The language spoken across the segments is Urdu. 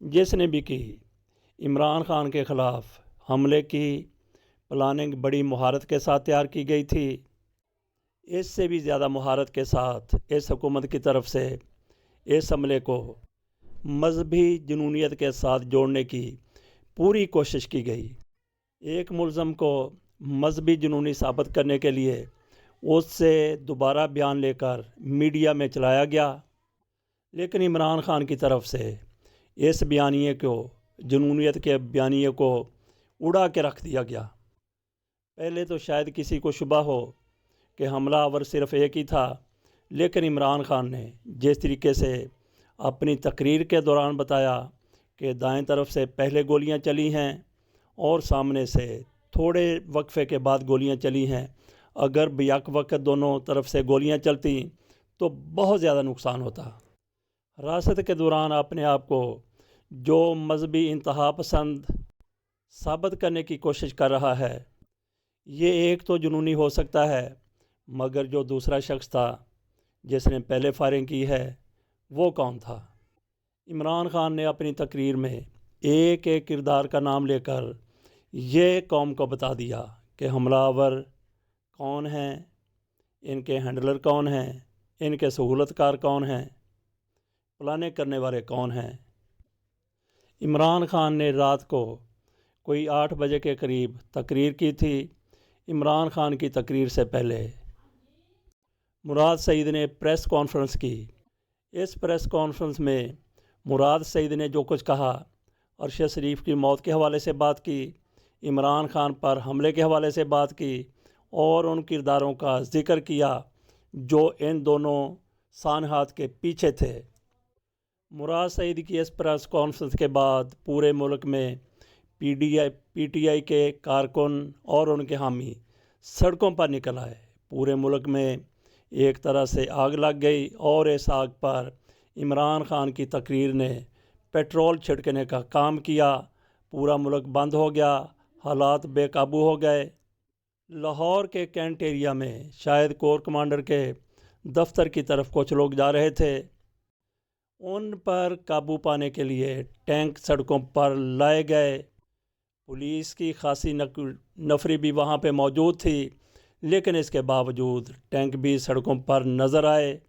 جس نے بھی کی عمران خان کے خلاف حملے کی پلاننگ بڑی مہارت کے ساتھ تیار کی گئی تھی۔ اس سے بھی زیادہ مہارت کے ساتھ اس حکومت کی طرف سے اس حملے کو مذہبی جنونیت کے ساتھ جوڑنے کی پوری کوشش کی گئی۔ ایک ملزم کو مذہبی جنونی ثابت کرنے کے لیے اس سے دوبارہ بیان لے کر میڈیا میں چلایا گیا، لیکن عمران خان کی طرف سے اس بیانیے کو، جنونیت کے بیانیے کو اڑا کے رکھ دیا گیا۔ پہلے تو شاید کسی کو شبہ ہو کہ حملہ آور صرف ایک ہی تھا، لیکن عمران خان نے جس طریقے سے اپنی تقریر کے دوران بتایا کہ دائیں طرف سے پہلے گولیاں چلی ہیں اور سامنے سے تھوڑے وقفے کے بعد گولیاں چلی ہیں، اگر بیک وقت دونوں طرف سے گولیاں چلتی تو بہت زیادہ نقصان ہوتا۔ حراست کے دوران اپنے آپ کو جو مذہبی انتہا پسند ثابت کرنے کی کوشش کر رہا ہے، یہ ایک تو جنونی ہو سکتا ہے، مگر جو دوسرا شخص تھا جس نے پہلے فائرنگ کی ہے وہ کون تھا؟ عمران خان نے اپنی تقریر میں ایک ایک کردار کا نام لے کر یہ قوم کو بتا دیا کہ حملہ آور کون ہیں، ان کے ہینڈلر کون ہیں، ان کے سہولت کار کون ہیں، پلانے کرنے والے کون ہیں۔ عمران خان نے رات کو کوئی 8 بجے کے قریب تقریر کی تھی۔ عمران خان کی تقریر سے پہلے مراد سعید نے پریس کانفرنس کی۔ اس پریس کانفرنس میں مراد سعید نے جو کچھ کہا، ارشد شریف کی موت کے حوالے سے بات کی، عمران خان پر حملے کے حوالے سے بات کی اور ان کرداروں کا ذکر کیا جو ان دونوں سانحات کے پیچھے تھے۔ مراد سعید کی اس پریس کانفرنس کے بعد پورے ملک میں پی ٹی آئی کے کارکن اور ان کے حامی سڑکوں پر نکل آئے۔ پورے ملک میں ایک طرح سے آگ لگ گئی اور اس آگ پر عمران خان کی تقریر نے پیٹرول چھڑکنے کا کام کیا۔ پورا ملک بند ہو گیا، حالات بے قابو ہو گئے۔ لاہور کے کینٹ ایریا میں شاید کور کمانڈر کے دفتر کی طرف کچھ لوگ جا رہے تھے۔ ان پر قابو پانے کے لیے ٹینک سڑکوں پر لائے گئے۔ پولیس کی خاصی نفری بھی وہاں پہ موجود تھی، لیکن اس کے باوجود ٹینک بھی سڑکوں پر نظر آئے۔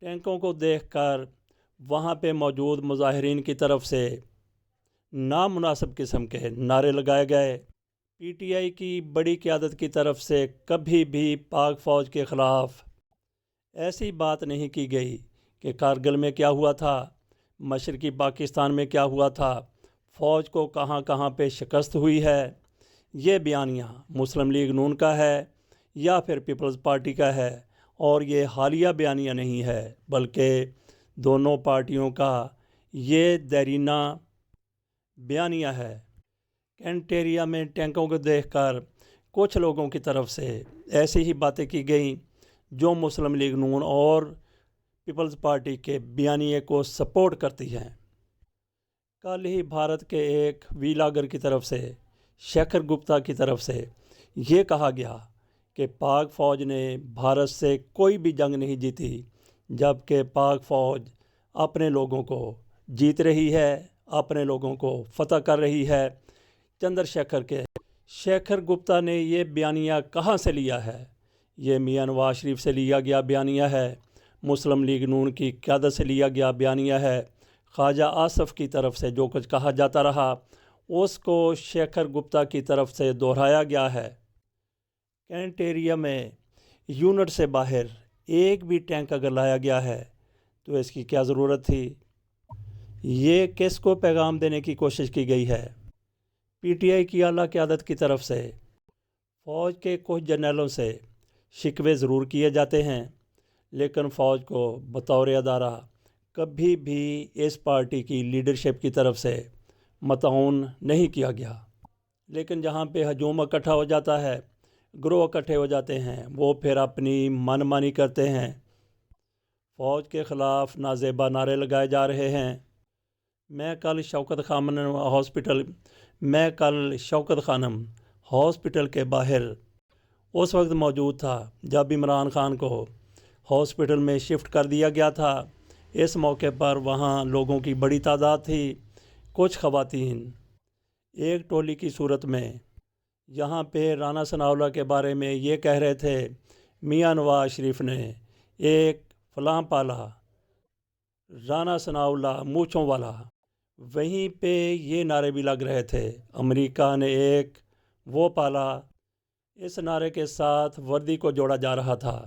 ٹینکوں کو دیکھ کر وہاں پہ موجود مظاہرین کی طرف سے نامناسب قسم کے نعرے لگائے گئے۔ پی ٹی آئی کی بڑی قیادت کی طرف سے کبھی بھی پاک فوج کے خلاف ایسی بات نہیں کی گئی کہ کارگل میں کیا ہوا تھا، مشرقی پاکستان میں کیا ہوا تھا، فوج کو کہاں کہاں پہ شکست ہوئی ہے۔ یہ بیانیہ مسلم لیگ نون کا ہے یا پھر پیپلز پارٹی کا ہے، اور یہ حالیہ بیانیہ نہیں ہے، بلکہ دونوں پارٹیوں کا یہ دیرینہ بیانیہ ہے۔ کینٹ ایریا میں ٹینکوں کو دیکھ کر کچھ لوگوں کی طرف سے ایسی ہی باتیں کی گئیں جو مسلم لیگ نون اور پیپلز پارٹی کے بیانیے کو سپورٹ کرتی ہیں۔ کل ہی بھارت کے ایک ویلاگر کی طرف سے، شیکھر گپتا کی طرف سے یہ کہا گیا کہ پاک فوج نے بھارت سے کوئی بھی جنگ نہیں جیتی، جبکہ پاک فوج اپنے لوگوں کو جیت رہی ہے، اپنے لوگوں کو فتح کر رہی ہے۔ شیکھر گپتا نے یہ بیانیہ کہاں سے لیا ہے؟ یہ میاں نواز شریف سے لیا گیا بیانیہ ہے، مسلم لیگ نون کی قیادت سے لیا گیا بیانیہ ہے۔ خواجہ آصف کی طرف سے جو کچھ کہا جاتا رہا اس کو شیکھر گپتا کی طرف سے دہرایا گیا ہے۔ کینٹ ایریا میں یونٹ سے باہر ایک بھی ٹینک اگر لایا گیا ہے تو اس کی کیا ضرورت تھی؟ یہ کس کو پیغام دینے کی کوشش کی گئی ہے؟ پی ٹی آئی کی اعلیٰ قیادت کی طرف سے فوج کے کچھ جرنیلوں سے شکوے ضرور کیے جاتے ہیں، لیکن فوج کو بطور ادارہ کبھی بھی اس پارٹی کی لیڈرشپ کی طرف سے مطعون نہیں کیا گیا۔ لیکن جہاں پہ ہجوم اکٹھا ہو جاتا ہے، گروہ اکٹھے ہو جاتے ہیں، وہ پھر اپنی من مانی کرتے ہیں۔ فوج کے خلاف نازیبا نعرے لگائے جا رہے ہیں۔ میں کل شوکت خانم ہاسپٹل کے باہر اس وقت موجود تھا جب عمران خان کو ہاسپٹل میں شفٹ کر دیا گیا تھا۔ اس موقع پر وہاں لوگوں کی بڑی تعداد تھی۔ کچھ خواتین ایک ٹولی کی صورت میں یہاں پہ رانا ثناءاللہ کے بارے میں یہ کہہ رہے تھے میاں نواز شریف نے ایک فلاں پالا، رانا ثناءاللہ مونچھوں والا۔ وہیں پہ یہ نعرے بھی لگ رہے تھے امریکہ نے ایک وہ پالا، اس نعرے کے ساتھ وردی کو جوڑا جا رہا تھا۔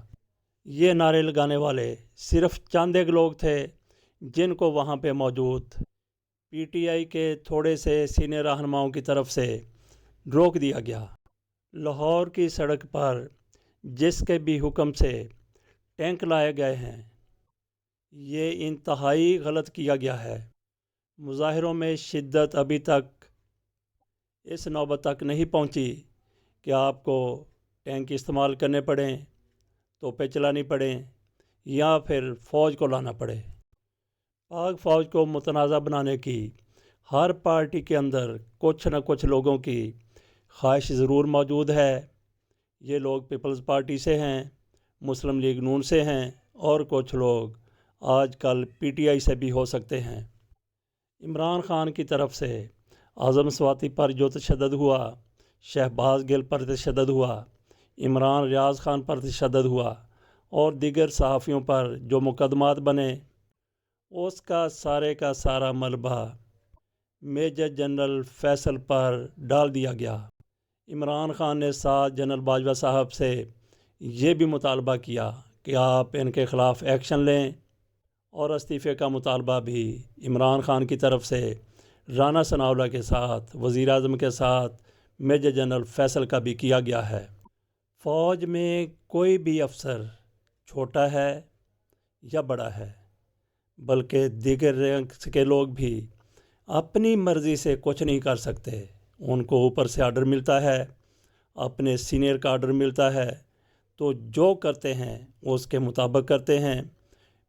یہ نعرے لگانے والے صرف چند ایک لوگ تھے جن کو وہاں پہ موجود پی ٹی آئی کے تھوڑے سے سینئر رہنماؤں کی طرف سے روک دیا گیا۔ لاہور کی سڑک پر جس کے بھی حکم سے ٹینک لائے گئے ہیں، یہ انتہائی غلط کیا گیا ہے۔ مظاہروں میں شدت ابھی تک اس نوبت تک نہیں پہنچی کہ آپ کو ٹینک استعمال کرنے پڑیں، توپیں چلانی پڑیں یا پھر فوج کو لانا پڑے۔ پاک فوج کو متنازع بنانے کی ہر پارٹی کے اندر کچھ نہ کچھ لوگوں کی خواہش ضرور موجود ہے۔ یہ لوگ پیپلز پارٹی سے ہیں، مسلم لیگ نون سے ہیں، اور کچھ لوگ آج کل پی ٹی آئی سے بھی ہو سکتے ہیں۔ عمران خان کی طرف سے اعظم سواتی پر جو تشدد ہوا، شہباز گل پر تشدد ہوا، عمران ریاض خان پر تشدد ہوا، اور دیگر صحافیوں پر جو مقدمات بنے، اس کا سارا ملبہ میجر جنرل فیصل پر ڈال دیا گیا۔ عمران خان نے ساتھ جنرل باجوہ صاحب سے یہ بھی مطالبہ کیا کہ آپ ان کے خلاف ایکشن لیں، اور استعفے کا مطالبہ بھی عمران خان کی طرف سے رانا ثناءاللہ کے ساتھ، وزیر اعظم کے ساتھ میجر جنرل فیصل کا بھی کیا گیا ہے۔ فوج میں کوئی بھی افسر چھوٹا ہے یا بڑا ہے، بلکہ دیگر رینکس کے لوگ بھی اپنی مرضی سے کچھ نہیں کر سکتے۔ ان کو اوپر سے آرڈر ملتا ہے، اپنے سینئر کا آرڈر ملتا ہے، تو جو کرتے ہیں اس کے مطابق کرتے ہیں۔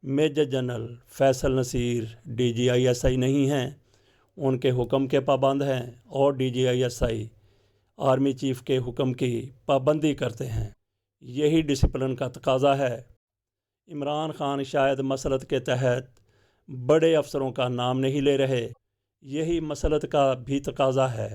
Major general Faisal Naseer D G I S I نہیں ہیں، ان کے حکم کے پابند ہیں، اور D G I S I army chief کے حکم کی پابندی کرتے ہیں۔ یہی ڈسپلن کا تقاضا ہے۔ عمران خان شاید مسلط کے تحت بڑے افسروں کا نام نہیں لے رہے، یہی مسلط کا بھی تقاضا ہے۔